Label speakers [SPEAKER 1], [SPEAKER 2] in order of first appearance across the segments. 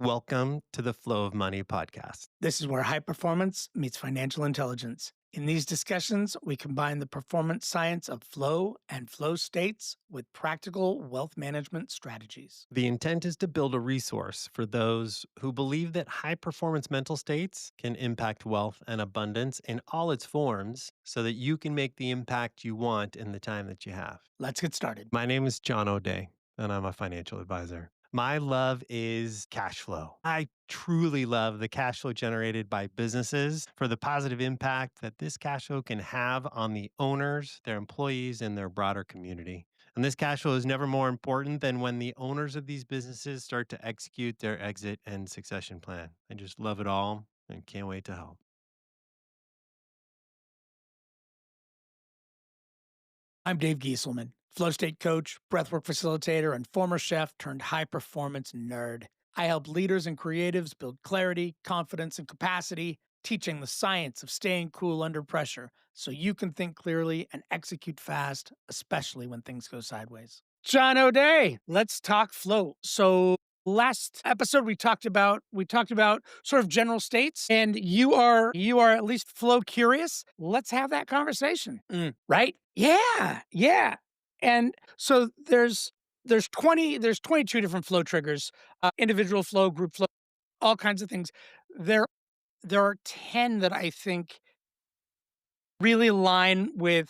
[SPEAKER 1] Welcome to the Flow of Money podcast.
[SPEAKER 2] This is where high performance meets financial intelligence. In these discussions, we combine the performance science of flow and flow states with practical wealth management strategies.
[SPEAKER 1] The intent is to build a resource for those who believe that high performance mental states can impact wealth and abundance in all its forms so that you can make the impact you want in the time that you have.
[SPEAKER 2] Let's get started.
[SPEAKER 1] My name is John O'Day, and I'm a financial advisor. My love is cash flow. I truly love the cash flow generated by businesses for the positive impact that this cash flow can have on the owners, their employees, and their broader community. And this cash flow is never more important than when the owners of these businesses start to execute their exit and succession plan. I just love it all and can't wait to help.
[SPEAKER 2] I'm Dave Gieselman, flow state coach, breathwork facilitator, and former chef turned high performance nerd. I help leaders and creatives build clarity, confidence, and capacity, teaching the science of staying cool under pressure so you can think clearly and execute fast, especially when things go sideways. John O'Day, let's talk flow. So last episode we talked about sort of general states, and you are at least flow curious. Let's have that conversation. Right? Yeah. And so there's 22 different flow triggers, individual flow, group flow, all kinds of things. There there are 10 that I think really line with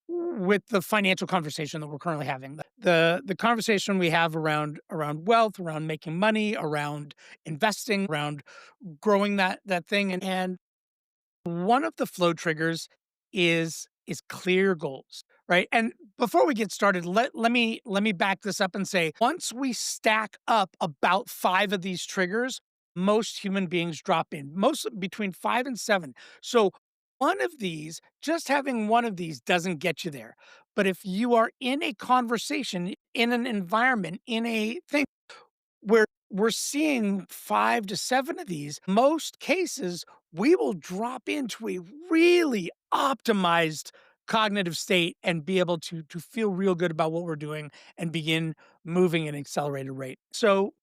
[SPEAKER 2] the financial conversation that we're currently having. The conversation we have around wealth, around making money, around investing, around growing that thing. And one of the flow triggers is clear goals, right? And before we get started, let me back this up and say, once we stack up about 5 of these triggers, most human beings drop in, most between 5 and 7. So one of these, just having one of these doesn't get you there. But if you are in a conversation, in an environment, in a thing where we're seeing 5 to 7 of these, most cases, we will drop into a really optimized cognitive state and be able to feel real good about what we're doing and begin moving at an accelerated rate. So,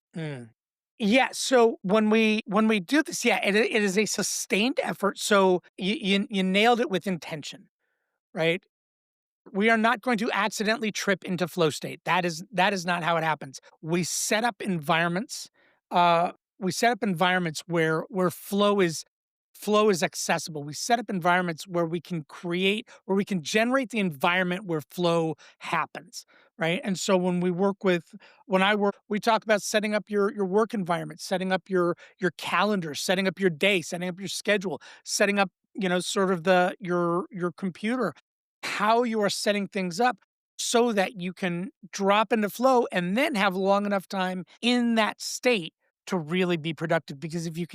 [SPEAKER 2] yeah, so when we do this, yeah, it is a sustained effort. So you nailed it with intention, right? We are not going to accidentally trip into flow state. That is not how it happens. We set up environments. Uh, we set up environments where flow is accessible. We set up environments where we can generate the environment where flow happens, right? And so when I work, we talk about setting up your work environment, setting up your calendar, setting up your day, setting up your schedule, setting up sort of your computer, how you are setting things up so that you can drop into flow and then have long enough time in that state to really be productive. Because if you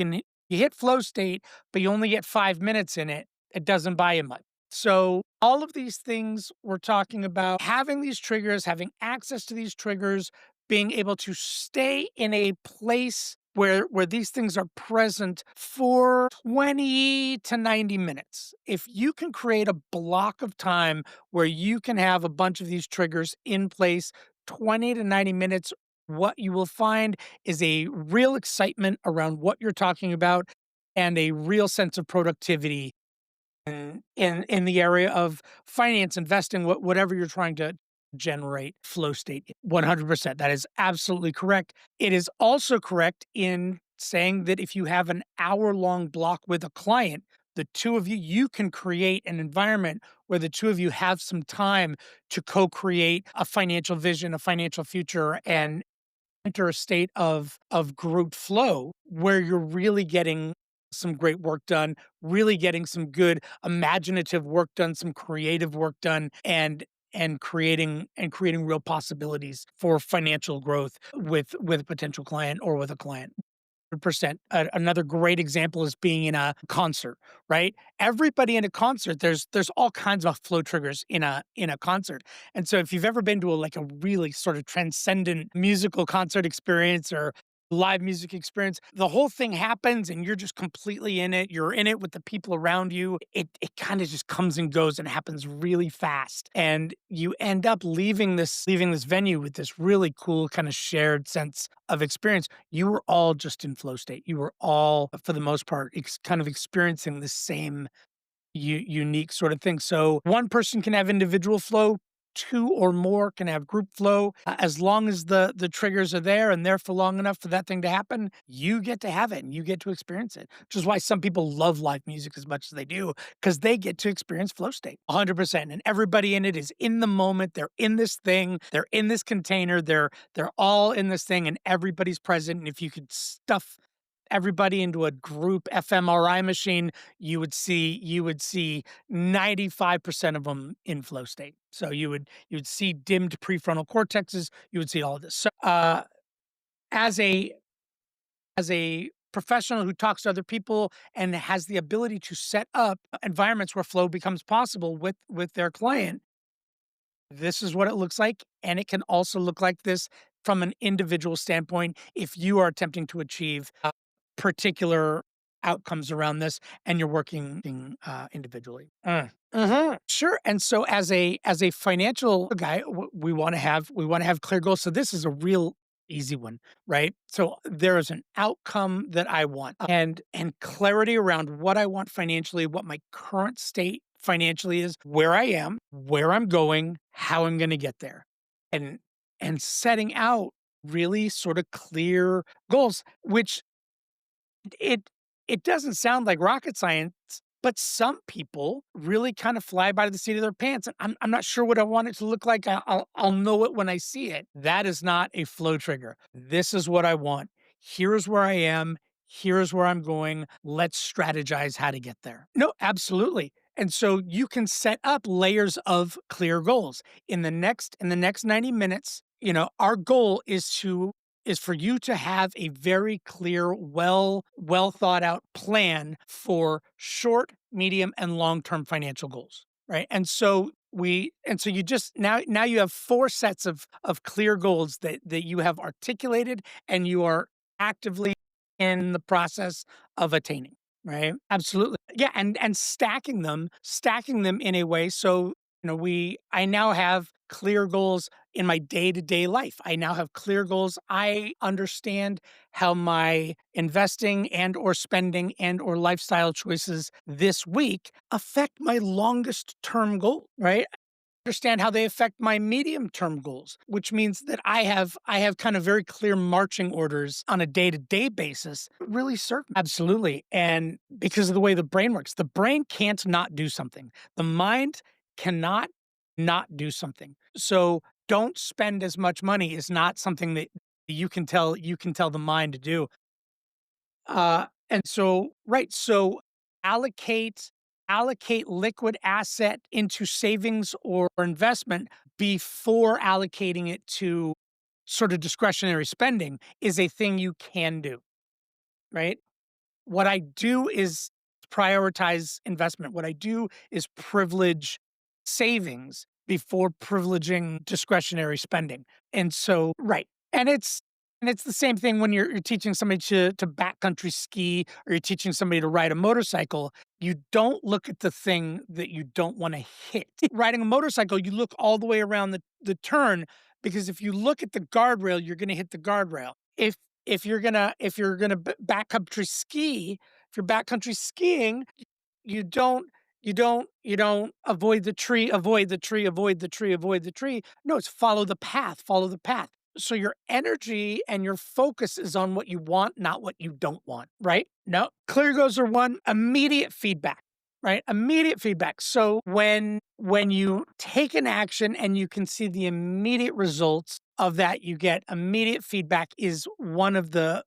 [SPEAKER 2] hit flow state, but you only get 5 minutes in it, it doesn't buy you much. So all of these things we're talking about, having these triggers, having access to these triggers, being able to stay in a place where these things are present for 20 to 90 minutes. If you can create a block of time where you can have a bunch of these triggers in place, 20 to 90 minutes, what you will find is a real excitement around what you're talking about and a real sense of productivity in the area of finance, investing, whatever you're trying to generate flow state. 100%. That is absolutely correct. It is also correct in saying that if you have an hour-long block with a client, the two of you can create an environment where the two of you have some time to co-create a financial vision, a financial future, and enter a state of group flow where you're really getting some great work done, really getting some good imaginative work done, some creative work done, and creating real possibilities for financial growth with a potential client or with a client. 100%. Another great example is being in a concert, right? Everybody in a concert, there's all kinds of flow triggers in a concert. And so if you've ever been to a really sort of transcendent musical concert experience, or live music experience. The whole thing happens and you're just completely in it. You're in it with the people around you. It kind of just comes and goes and happens really fast. And you end up leaving this venue with this really cool kind of shared sense of experience. You were all just in flow state. You were all, for the most part, kind of experiencing the same unique sort of thing. So one person can have individual flow, two or more can have group flow. As long as the triggers are there and there for long enough for that thing to happen, you get to have it and you get to experience it. Which is why some people love live music as much as they do, because they get to experience flow state 100%. And everybody in it is in the moment. They're in this thing. They're in this container. They're all in this thing, and everybody's present. And if you could stuff everybody into a group fMRI machine, you would see 95% of them in flow state. So you would see dimmed prefrontal cortexes, you would see all of this. So, as a professional who talks to other people and has the ability to set up environments where flow becomes possible with their client, this is what it looks like, and it can also look like this from an individual standpoint if you are attempting to achieve particular outcomes around this and you're working individually. Sure. And so as a financial guy, we want to have clear goals. So this is a real easy one, right? So there is an outcome that I want and clarity around what I want financially, what my current state financially is, where I am, where I'm going, how I'm going to get there. And setting out really sort of clear goals, which it it doesn't sound like rocket science, but some people really kind of fly by the seat of their pants, and I'm not sure what I want it to look like. I'll know it when I see it. That is not a flow trigger. This is what I want. Here's where I am. Here's where I'm going. Let's strategize how to get there. No, absolutely. And so you can set up layers of clear goals. In the next 90 minutes, our goal is for you to have a very clear, well thought out plan for short, medium, and long-term financial goals, right? And so you just now you have four sets of clear goals that you have articulated and you are actively in the process of attaining, right? Absolutely. Yeah, and stacking them in a way so I now have clear goals in my day-to-day life. I now have clear goals. I understand how my investing and or spending and or lifestyle choices this week affect my longest term goal, right? Understand how they affect my medium term goals, which means that I have kind of very clear marching orders on a day-to-day basis really serve me. Absolutely. And because of the way the brain works, the brain can't not do something. The mind cannot not do something. So don't spend as much money is not something that you can tell the mind to do. And so right, so allocate allocate liquid asset into savings or investment before allocating it to sort of discretionary spending is a thing you can do, right? What I do is prioritize investment. What I do is privilege savings before privileging discretionary spending. And so, right. And it's the same thing when you're teaching somebody to backcountry ski or you're teaching somebody to ride a motorcycle. You don't look at the thing that you don't want to hit. Riding a motorcycle, you look all the way around the turn because if you look at the guardrail, you're going to hit the guardrail. If you're gonna backcountry ski, if you're backcountry skiing, you don't avoid the tree, avoid the tree, avoid the tree, avoid the tree. No, it's follow the path, follow the path. So your energy and your focus is on what you want, not what you don't want, right? No, clear goals are one, immediate feedback, right? Immediate feedback. So when you take an action and you can see the immediate results of that, you get immediate feedback is one of the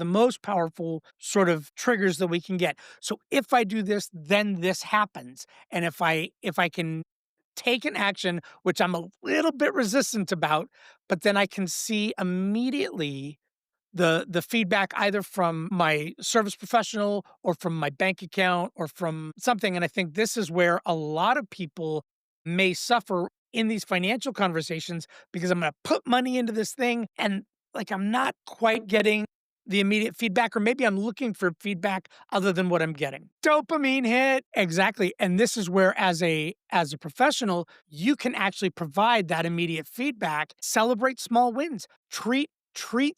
[SPEAKER 2] most powerful sort of triggers that we can get. So if I do this, then this happens. And if I can take an action, which I'm a little bit resistant about, but then I can see immediately the feedback either from my service professional or from my bank account or from something. And I think this is where a lot of people may suffer in these financial conversations because I'm going to put money into this thing and like I'm not quite getting the immediate feedback, or maybe I'm looking for feedback other than what I'm getting. Dopamine hit. Exactly. And this is where as a professional, you can actually provide that immediate feedback, celebrate small wins, treat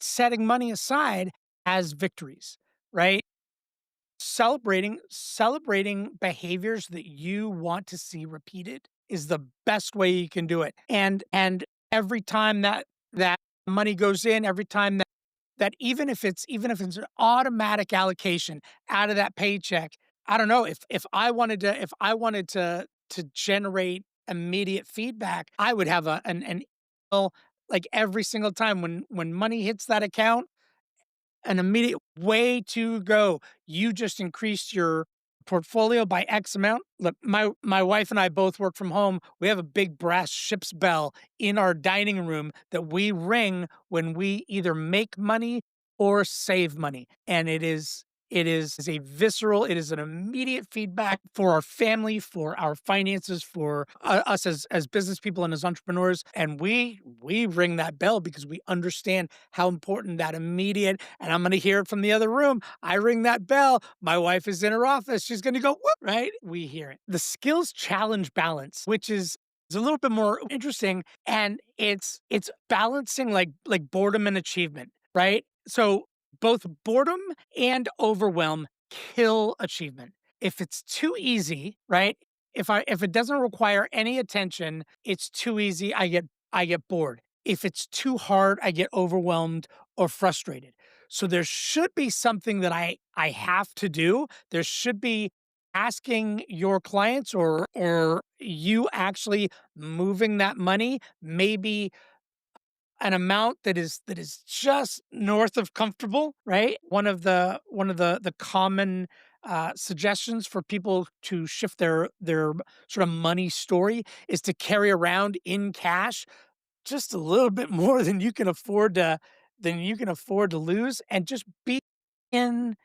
[SPEAKER 2] setting money aside as victories, right? Celebrating behaviors that you want to see repeated is the best way you can do it. And every time that money goes in, every time that even if it's an automatic allocation out of that paycheck, I don't know, if I wanted to generate immediate feedback, I would have an email, like, every single time when money hits that account, an immediate way to go. You just increased your portfolio by X amount. Look, my wife and I both work from home. We have a big brass ship's bell in our dining room that we ring when we either make money or save money. And it is a visceral, it is an immediate feedback for our family, for our finances, for us as business people and as entrepreneurs. And we ring that bell because we understand how important that immediate, and I'm going to hear it from the other room. I ring that bell. My wife is in her office. She's going to go, whoop, right? We hear it. The skills challenge balance, which is a little bit more interesting, and it's balancing like boredom and achievement, right? So both boredom and overwhelm kill achievement. If it's too easy, right? If it doesn't require any attention, it's too easy. I get bored. If it's too hard, I get overwhelmed or frustrated. So there should be something that I have to do. There should be asking your clients, or you actually moving that money, maybe an amount that is just north of comfortable, right? One of the common suggestions for people to shift their sort of money story is to carry around in cash just a little bit more than you can afford to lose, and just be in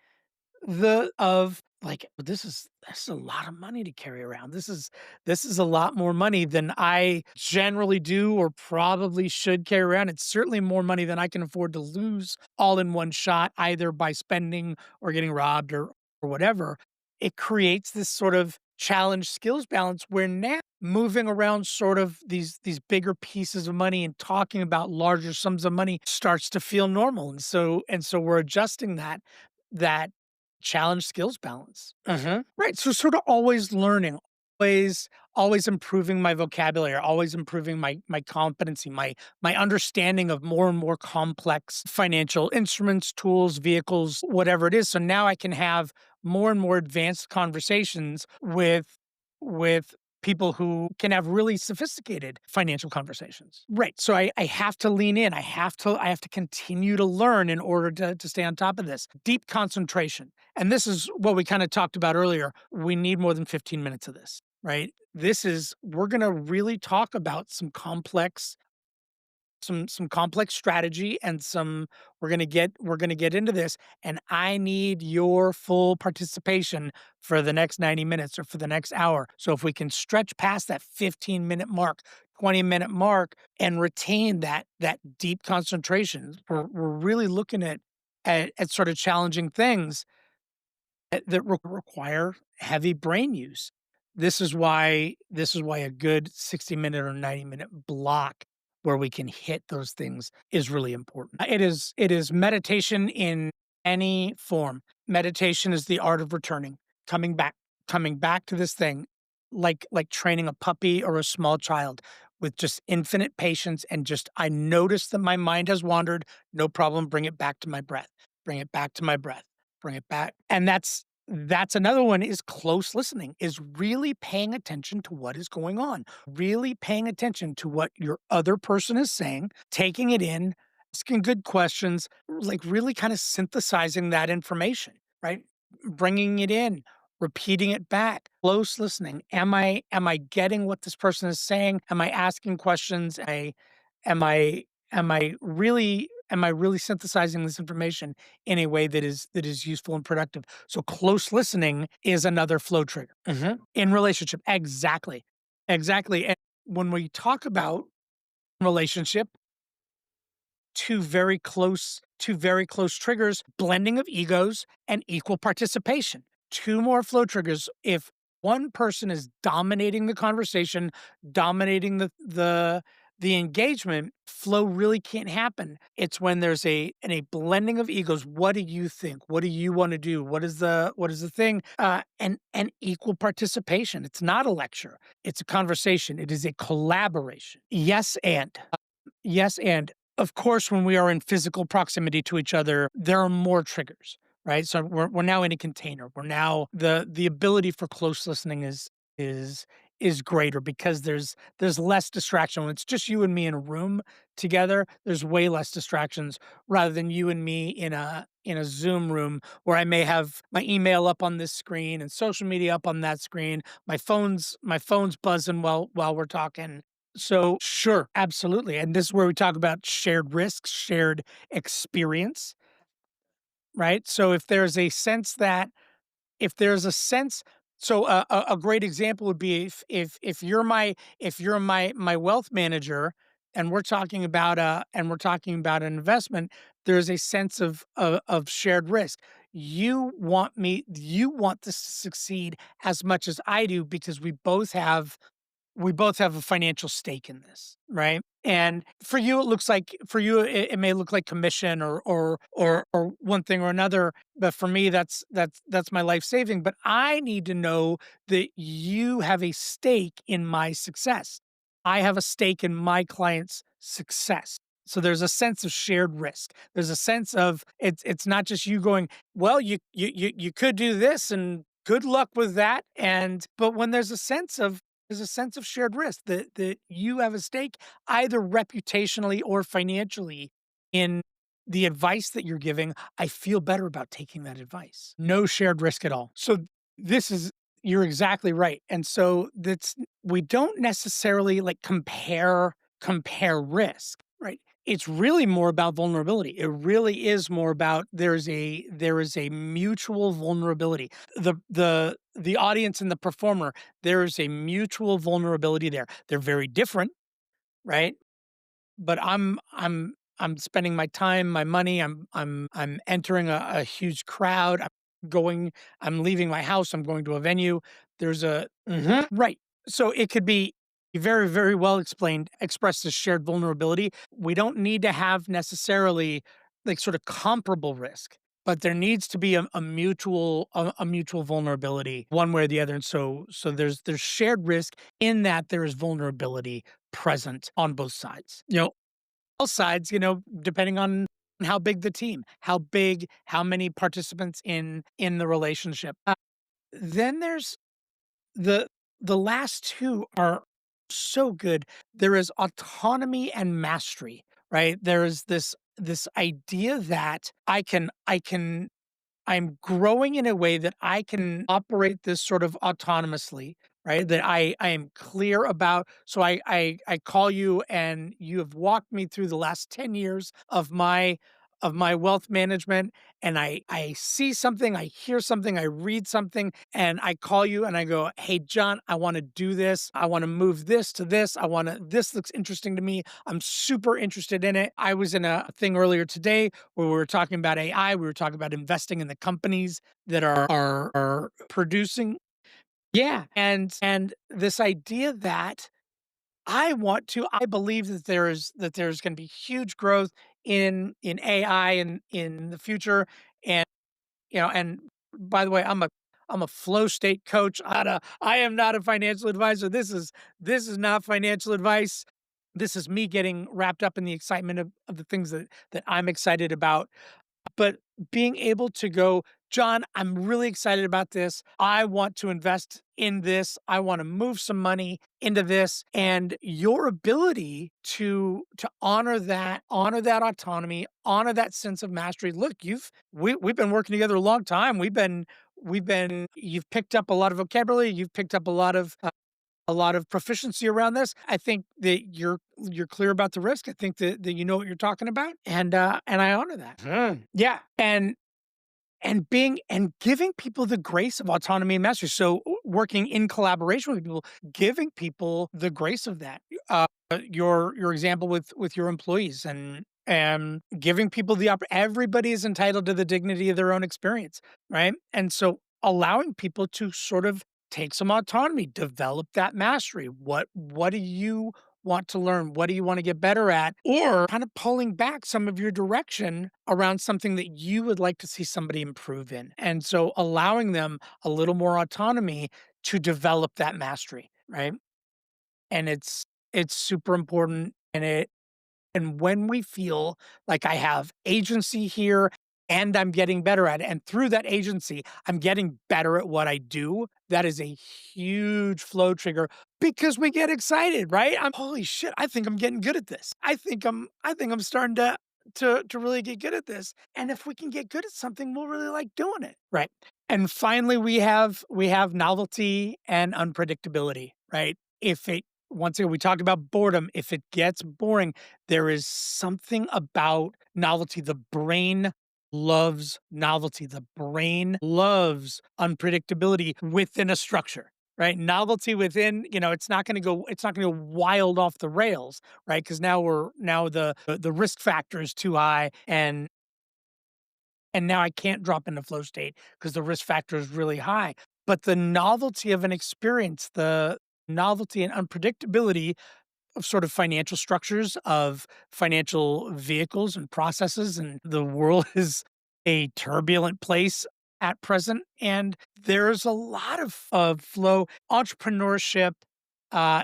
[SPEAKER 2] the of like, this is a lot of money to carry around. This is a lot more money than I generally do or probably should carry around. It's certainly more money than I can afford to lose all in one shot, either by spending or getting robbed or whatever. It creates this sort of challenge skills balance where now moving around sort of these bigger pieces of money and talking about larger sums of money starts to feel normal. And so we're adjusting that challenge skills balance. Right. So sort of always learning, always improving my vocabulary, always improving my competency, my understanding of more and more complex financial instruments, tools, vehicles, whatever it is. So now I can have more and more advanced conversations with people who can have really sophisticated financial conversations. Right. So I have to lean in. I have to continue to learn in order to stay on top of this. Deep concentration. And this is what we kind of talked about earlier. We need more than 15 minutes of this, right? We're going to really talk about some complex strategy, and some we're going to get into this, and I need your full participation for the next 90 minutes or for the next hour. So if we can stretch past that 15-minute mark, 20-minute mark, and retain that deep concentration, we're really looking at sort of challenging things that require heavy brain use. This is why a good 60-minute or 90-minute block where we can hit those things is really important. It is meditation in any form. Meditation is the art of returning, coming back, coming back to this thing, like training a puppy or a small child with just infinite patience, and just, I notice that my mind has wandered, no problem, bring it back to my breath. Bring it back to my breath. Bring it back. And that's another one, is close listening, is really paying attention to what is going on, really paying attention to what your other person is saying, taking it in, asking good questions, like really kind of synthesizing that information, right? Bringing it in, repeating it back, close listening. Am I getting what this person is saying? Am I asking questions? Am I am I really synthesizing this information in a way that is useful and productive? So close listening is another flow trigger. In relationship. Exactly. Exactly. And when we talk about relationship, two very close two very close triggers, blending of egos and equal participation. Two more flow triggers. If one person is dominating the conversation, dominating the engagement, flow really can't happen. It's when there's a blending of egos. What do you think? What do you want to do? What is the thing? And equal participation. It's not a lecture. It's a conversation. It is a collaboration. Yes, and of course, when we are in physical proximity to each other, there are more triggers, right? So we're now in a container. We're now the ability for close listening is is greater because there's less distraction. When it's just you and me in a room together, there's way less distractions rather than you and me in a Zoom room where I may have my email up on this screen and social media up on that screen. My phone's buzzing while we're talking. So, sure, absolutely. And this is where we talk about shared risks, shared experience, right? So if there's a sense so a great example would be if you're my wealth manager and we're talking about an investment, there's a sense of shared risk. You want this to succeed as much as I do because we both have a financial stake in this, right? And for you, it may look like commission or one thing or another, but for me, that's my life saving. But I need to know that you have a stake in my success. I have a stake in my client's success. So there's a sense of shared risk. There's a sense of it's not just you going, well, you could do this and good luck with that. But when there's a sense of shared risk that you have a stake either reputationally or financially in the advice that you're giving. I feel better about taking that advice. No shared risk at all. So this is you're exactly right. And so that's we don't necessarily like compare risk, right? It's really more about vulnerability. It really is more about there is a mutual vulnerability. The audience and the performer, there is a mutual vulnerability there. They're very different, right? But I'm spending my time, my money, I'm entering a huge crowd. Going I'm leaving my house, I'm going to a venue. There's a right. So it could be very, very well expressed as shared vulnerability. We don't need to have necessarily like sort of comparable risk, but there needs to be a mutual vulnerability one way or the other. And so there's shared risk in that there is vulnerability present on both sides. All sides, depending on how big the team, how many participants in the relationship. Then there's the the last two are so good. There is autonomy and mastery, right? There is this idea that I'm growing in a way that I can operate this sort of autonomously, right? That I am clear about. So I call you and you have walked me through the last 10 years of my wealth management, and I see something, I hear something, I read something, and I call you and I go, "Hey John, I want to do this. I want to move this to this. This looks interesting to me. I'm super interested in it." I was in a thing earlier today where we were talking about AI. We were talking about investing in the companies that are producing. Yeah. And this idea that I believe that there's going to be huge growth in AI in the future. And by the way, I'm a flow state coach. I am not a financial advisor. This is not financial advice. This is me getting wrapped up in the excitement of the things that I'm excited about. But being able to go, John, I'm really excited about this. I want to invest in this. I want to move some money into this. And your ability to honor that autonomy, honor that sense of mastery. Look, we've been working together a long time. You've picked up a lot of vocabulary. You've picked up a lot of proficiency around this. I think that you're clear about the risk. I think that you know what you're talking about, and I honor that. Yeah, and giving people the grace of autonomy and mastery. So working in collaboration with people, giving people the grace of that. Your example with your employees and giving people everybody is entitled to the dignity of their own experience, right? And so allowing people to sort of take some autonomy, develop that mastery. What do you want to learn? What do you want to get better at? Or kind of pulling back some of your direction around something that you would like to see somebody improve in. And so allowing them a little more autonomy to develop that mastery, right? And it's super important, and when we feel like I have agency here and I'm getting better at it, and through that agency, I'm getting better at what I do, that is a huge flow trigger because we get excited, right? Holy shit, I think I'm getting good at this. I think I'm starting to really get good at this. And if we can get good at something, we'll really like doing it. Right. And finally we have novelty and unpredictability, right? If it Once again, we talked about boredom. If it gets boring, there is something about novelty. The brain loves novelty. The brain loves unpredictability within a structure, right? Novelty within, it's not going to go wild off the rails, right? Because now the risk factor is too high, and now I can't drop into flow state because the risk factor is really high. But the novelty of an experience, the novelty and unpredictability of sort of financial structures, of financial vehicles and processes, and the world is a turbulent place at present, and there's a lot of flow. Entrepreneurship,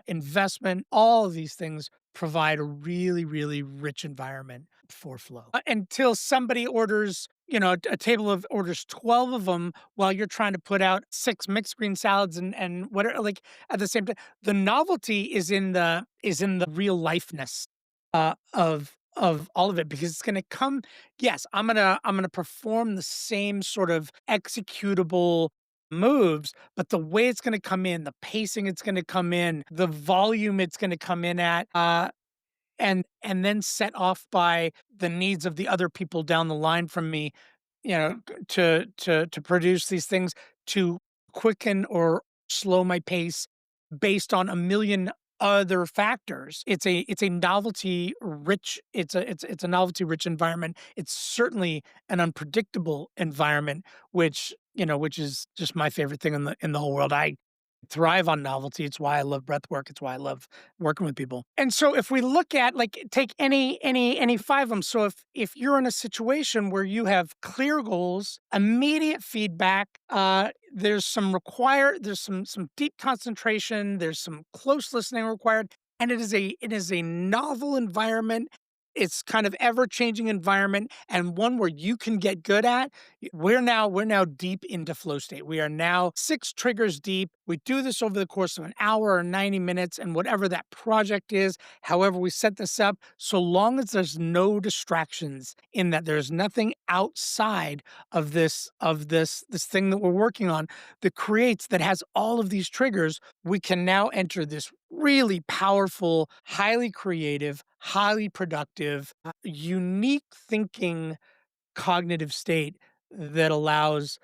[SPEAKER 2] investment, all of these things provide a really, really rich environment for flow. Until somebody orders, a table of orders 12 of them while you're trying to put out 6 mixed green salads and whatever, like, at the same time. The novelty is in the real lifeness, of all of it, because it's gonna come. Yes, I'm gonna perform the same sort of executable moves, but the way it's gonna come in, the pacing it's gonna come in, the volume it's gonna come in at, and then set off by the needs of the other people down the line from me, to produce these things, to quicken or slow my pace based on a million other factors. It's a novelty rich environment. It's certainly an unpredictable environment, which is just my favorite thing in the whole world. I thrive on novelty. It's why I love breath work. It's why I love working with people. And so if we look at, like, take any five of them. So if you're in a situation where you have clear goals, immediate feedback, there's some deep concentration, there's some close listening required, and it is a novel environment. It's kind of ever-changing environment, and one where you can get good at. We're now deep into flow state. We are now 6 triggers deep. We do this over the course of an hour or 90 minutes, and whatever that project is, however we set this up, so long as there's no distractions, in that there's nothing outside of this thing that we're working on that has all of these triggers, we can now enter this really powerful, highly creative, highly productive, unique thinking cognitive state that allows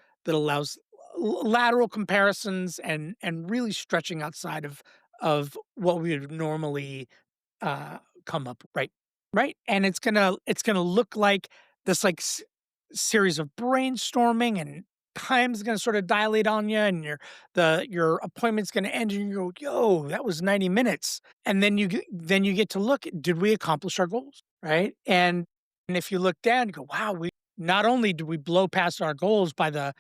[SPEAKER 2] lateral comparisons and really stretching outside of what we would normally come up, right? Right. And it's gonna look like this, like, series of brainstorming, and time's gonna sort of dilate on you, and your appointment's gonna end, and you go, "Yo, that was 90 minutes." And then you get to look, did we accomplish our goals? Right? And if you look down, you go, "Wow, we not only did we blow past our goals by the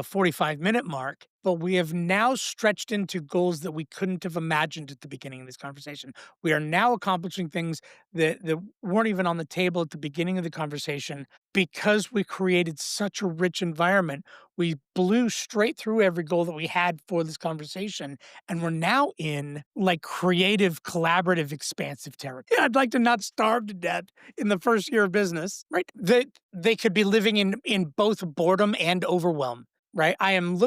[SPEAKER 2] 45-minute mark, but we have now stretched into goals that we couldn't have imagined at the beginning of this conversation. We are now accomplishing things that weren't even on the table at the beginning of the conversation because we created such a rich environment. We blew straight through every goal that we had for this conversation, and we're now in, like, creative, collaborative, expansive territory. Yeah, I'd like to not starve to death in the first year of business, right? That they could be living in both boredom and overwhelm, right? I am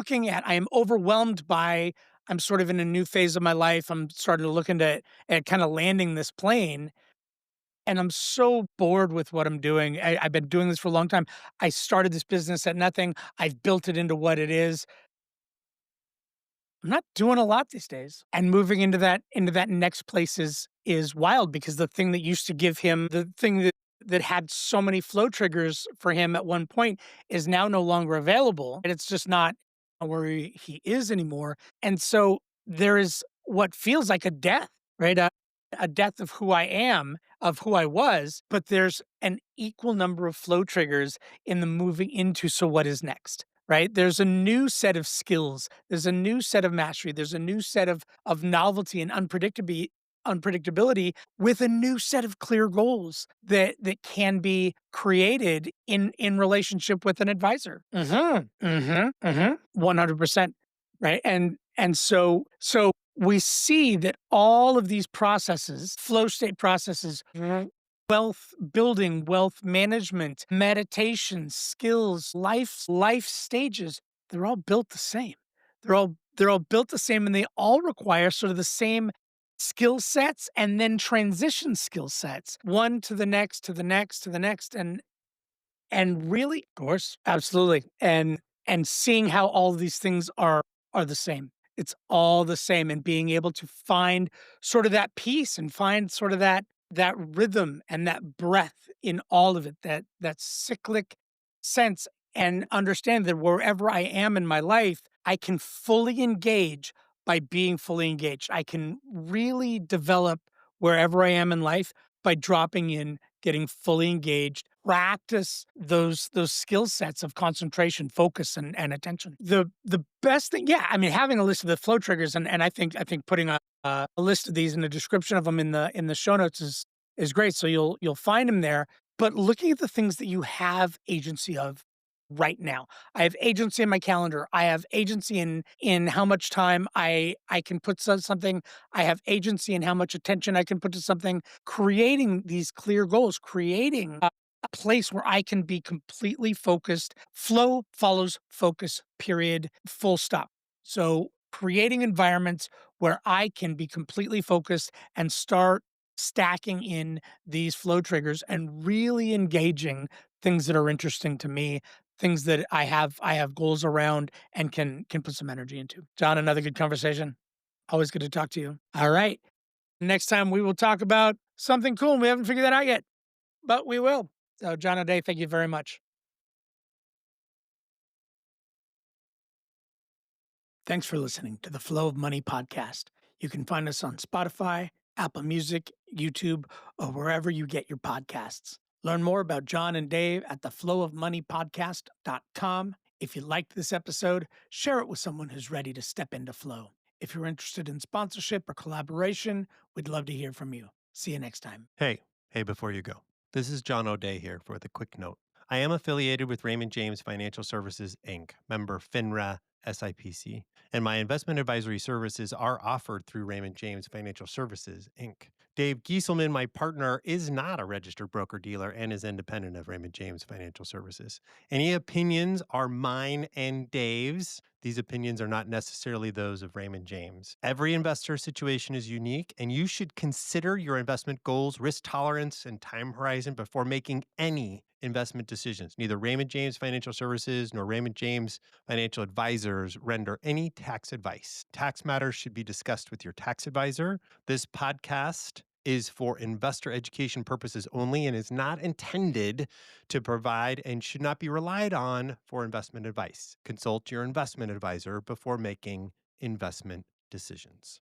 [SPEAKER 2] overwhelmed by, I'm sort of in a new phase of my life. I'm starting to look into at kind of landing this plane, and I'm so bored with what I'm doing. I've been doing this for a long time. I started this business at nothing. I've built it into what it is. I'm not doing a lot these days. And moving into that next place is wild, because the thing that used to give him the thing that had so many flow triggers for him at one point is now no longer available, and it's just not where he is anymore. And so there is what feels like a death, right? A death of who I am, of who I was, but there's an equal number of flow triggers in the moving into so what is next, right? There's a new set of skills, there's a new set of mastery, there's a new set of novelty and unpredictability with a new set of clear goals that can be created in relationship with an advisor. 100%. Right. And so we see that all of these processes, flow state processes, wealth building, wealth management, meditation, skills, life stages, they're all built the same. They're all built the same, and they all require sort of the same skill sets and then transition skill sets, one to the next, to the next, to the next. And really, of course, absolutely. And seeing how all of these things are the same. It's all the same, and being able to find sort of that peace and find sort of that rhythm and that breath in all of it, that cyclic sense, and understand that wherever I am in my life, I can fully engage by being fully engaged. I can really develop wherever I am in life by dropping in, getting fully engaged, practice those skill sets of concentration, focus, and attention. The best thing, yeah, I mean, having a list of the flow triggers, and I think putting a list of these in the description of them in the show notes is great. So you'll find them there. But looking at the things that you have agency of right now. I have agency in my calendar. I have agency in how much time I can put something. I have agency in how much attention I can put to something. Creating these clear goals, creating a place where I can be completely focused. Flow follows focus, period, full stop. So creating environments where I can be completely focused and start stacking in these flow triggers and really engaging things that are interesting to me, things that I have goals around and can put some energy into. John, another good conversation. Always good to talk to you. All right. Next time we will talk about something cool. We haven't figured that out yet, but we will. So, John O'Day, thank you very much. Thanks for listening to the Flow of Money podcast. You can find us on Spotify, Apple Music, YouTube, or wherever you get your podcasts. Learn more about John and Dave at theflowofmoneypodcast.com. If you liked this episode, share it with someone who's ready to step into flow. If you're interested in sponsorship or collaboration, we'd love to hear from you. See you next time.
[SPEAKER 1] Hey, before you go, this is John O'Day here with a quick note. I am affiliated with Raymond James Financial Services, Inc., member FINRA SIPC, and my investment advisory services are offered through Raymond James Financial Services, Inc. Dave Gieselman, my partner, is not a registered broker dealer and is independent of Raymond James Financial Services. Any opinions are mine and Dave's. These opinions are not necessarily those of Raymond James. Every investor situation is unique, and you should consider your investment goals, risk tolerance, and time horizon before making any investment decisions. Neither Raymond James Financial Services nor Raymond James Financial Advisors render any tax advice. Tax matters should be discussed with your tax advisor. This podcast is for investor education purposes only and is not intended to provide and should not be relied on for investment advice. Consult your investment advisor before making investment decisions.